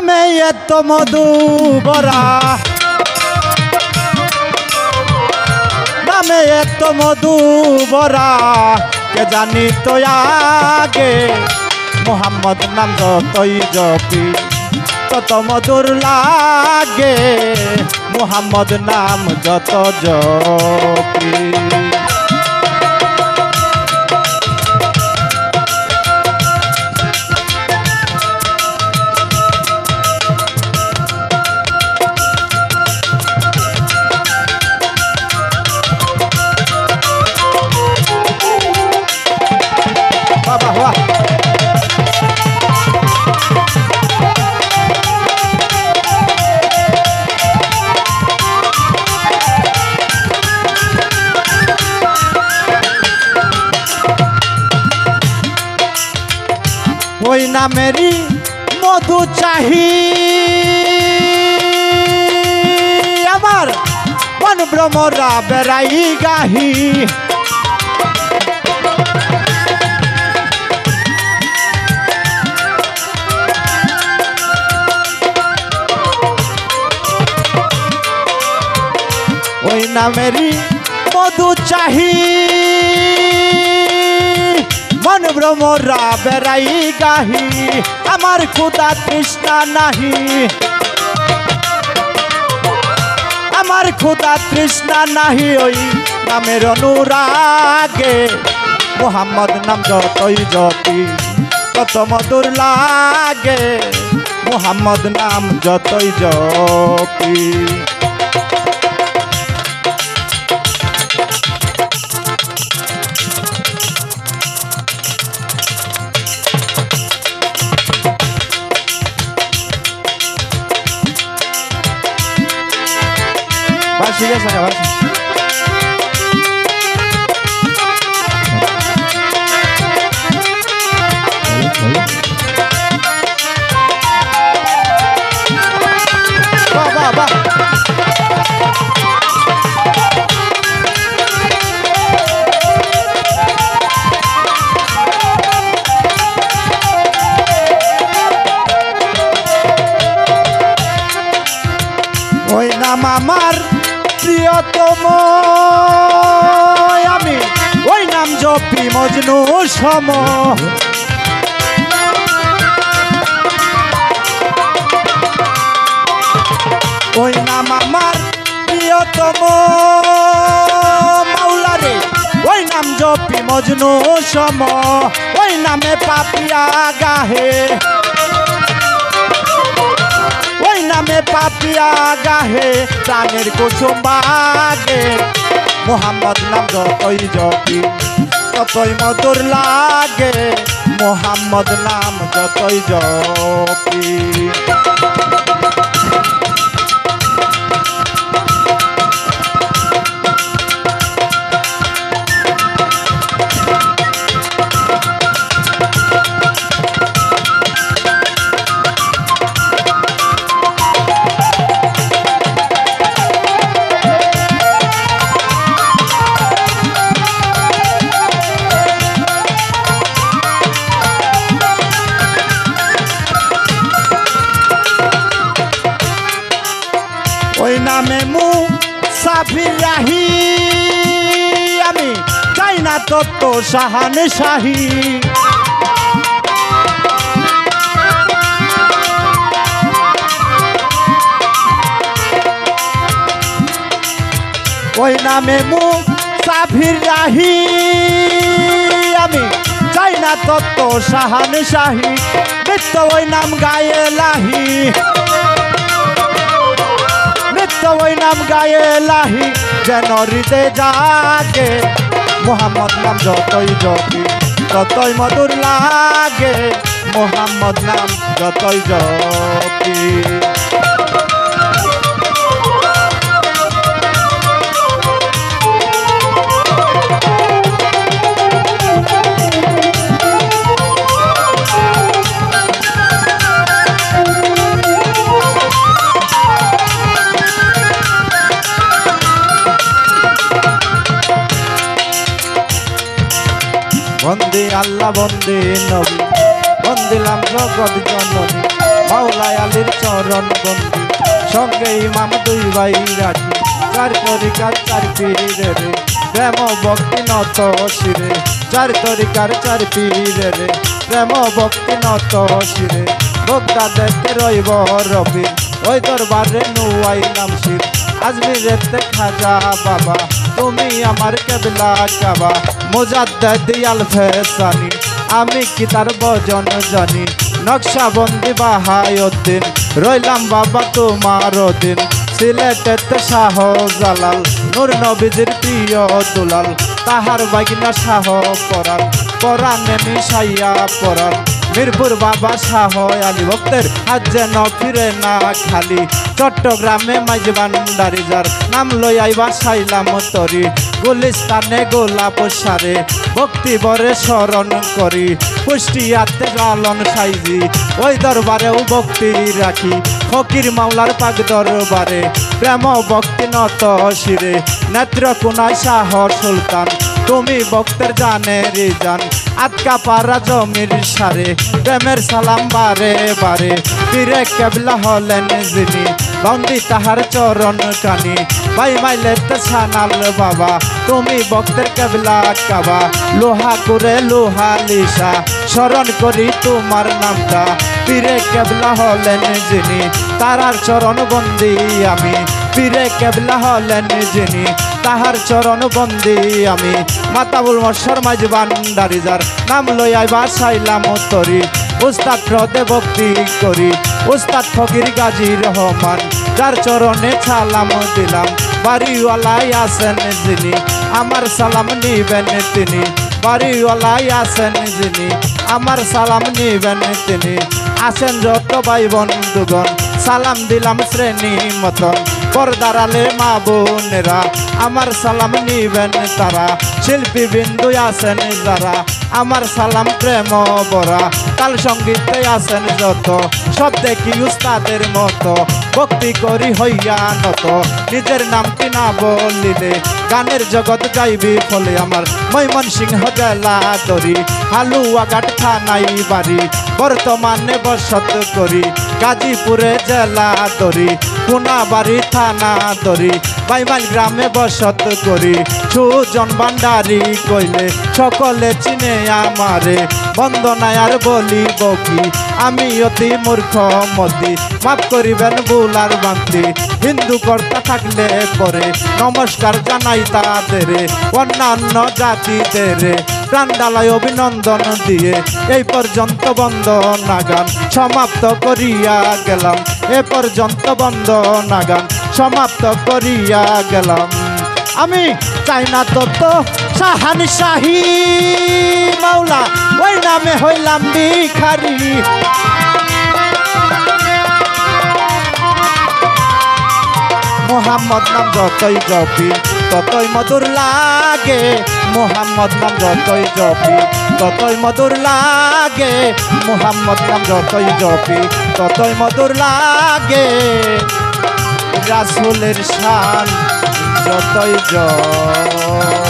নামে এত মধু ভরা, নামে এত মধু ভরা, কে জানি তো আগে মোহাম্মদ নাম যতই জপি তত মধুর লাগে, মোহাম্মদ নাম যত জপি। বাবা বাহ, ওই নামেরই মধু চাহি আমার মন ভ্রমরা বেড়াই গাহি, ওই নামেরই মধু চাহি মন ভ্রমরা বেড়াই গাহি, আমার ক্ষুধা তৃষ্ণা নাহি, আমার ক্ষুধা তৃষ্ণা নাহি, ওই নামের অনুরাগে মোহাম্মদ নাম যতই জপি তত মধুর লাগে, মোহাম্মদ নাম যতই জপি। বাসি গেছে না বাসি, বাহ বাহ বাহ, ওই নাম আমার প্রিয়তম, আমি ওই নাম জপি মজনু সম, ওই নাম আমার প্রিয়তম মাওলারে, ওই নাম জপি মজনু সম, ওই নামে পাপিয়া গাহে, ওই নামে পাপিয়া গাহে, প্রাণের কুসুম বাগে, মোহাম্মদ নাম যতই জপি ততই মধুর লাগে, মোহাম্মদ নাম যতই জপি। ওই নামে মুসাফির রাহি, আমি চাই না তত্ত্ব শাহান শাহী, ওই নামে মুসাফির রাহি, আমি চাই না তত্ত্ব শাহান শাহী, নিত্য ওই নাম গায়ে লাহি, নিত্য ওই নাম গায়ে লাহি, যেন হৃদয়ে জাগে, মোহাম্মদ নাম যতই জপি ততই মধুর লাগে, মোহাম্মদ নাম যতই জপি। বন্দে আল্লাহ বন্দে নবী, বন্দিলাম জগৎ জননী, মাওলায় আলীর চরণ বন্দি সঙ্গে ইমাম দুই ভাই রাখি চার তরিকার চার পীরে রে প্রেম ভক্তি নত শিরে চার তরিকার চার পীরে রে প্রেম ভক্তি নত শিরে ভোক্তা দেখতে রইব রবি ওই দরবারে নুয়াইলাম শির আজমিরেতে খাজা বাবা তুমি আমার কেবলা কাবা মুজাদ্দিদ আল ফেসানি আমি কি তার ভজন জানি নকশাবন্দি বাহায়ুদ্দিন রইলাম বাবা তোমার দিন সিলেটেতে শাহ জালাল নূর নবীজির প্রিয় দুলাল তাহার বাগিনা শাহ পরাণ পরাণে মিশাইয়া পরাণ মিরপুর বাবা শাহ আলী ভক্তের আজ যেন ফিরে না খালি চট্টগ্রামে মাইজবান্ডারি যার নাম লই আইবা সাইলাম তরি গুলিস্তানে গোলাপ সারে ভক্তি বরে স্মরণ করি কুষ্টিয়াতে লালন সাইজি ওই দরবারেও ভক্তি রাখি ফকির মাওলার পাক দরবারে প্রেম ভক্তি নত শিরে নেত্রকোনায় শাহ সুলতান তুমি ভক্তের জানে রে জান আটকা পারা জমির সারে প্রেমের সালাম বারে বারে পীরে কেবলা হলেন যিনি বন্দি তাহার চরণ কানি ভাই মাইলেতে সানাল বাবা তুমি ভক্তের কেবলা কাবা লোহা করে লোহা লিসা স্মরণ করি তোমার নামটা পীরে কেবলা হলেন যিনি তারার চরণ বন্দি আমি পীরে কেবলা হলেন যিনি তাহার চরণ বন্দি আমি মাতাবুল মশর মাইজবান্ডারি যার নাম লই আইবা সাইলাম তরি উস্তাদ প্রদে ভক্তি করি উস্তাদ ফকির গাজী রহমান যার চরণে সালাম দিলাম বাড়িওয়ালাই আছেন যিনি আমার সালাম নিবেন তিনি বাড়িওয়ালাই আছেন যিনি আমার সালাম নিবেন তিনি আছেন যত ভাই বন্ধুগণ সালাম দিলাম শ্রেণী মতন পর্দারালে মা বোনেরা আমার সালাম নিবেন তারা শিল্পী বিন্দু আছেন যারা আমার সালাম প্রেম বরা কাল সঙ্গীতে আছেন যত সব দেখি উস্তাদের মতো ভক্তি করি হইয়া নত নিজের নামটি না বলিলে গানের জগৎ যাইবি ফলে আমার ময়মনসিংহ জেলা দরি হালুয়াঘাট থানাই বাড়ি বর্তমানে বসত করি গাজীপুরে জেলা দরি কোনাবাড়ি থানা দরি বাইমাইল গ্রামে বসত করি সুজন ভান্ডারি কইলে সকলে চিনে আমারে বন্দনায় আর বলিব কি আমি অতি মূর্খ মতি মাফ করিবেন ভুল আর বান্তি হিন্দু কর্তা থাকলে পরে নমস্কার জানাই তাদের অন্যান্য জাতিদের প্রাণডালায় অভিনন্দন দিয়ে এই পর্যন্ত বন্দনা গান সমাপ্ত করিয়া গেলাম এ পর্যন্ত বন্দনা গান সমাপ্ত করিয়া গেলাম আমি চাই না তত শাহানি শাহী মাওলা ওই নামে হইলাম ভিখারি মোহাম্মদ নাম যতই জপি ততই মধুর লাগে মোহাম্মদ নাম যতই জপি ততই মধুর লাগে মোহাম্মদ নাম যতই জপি ততই মধুর লাগে রাসূলের শান যতই জপ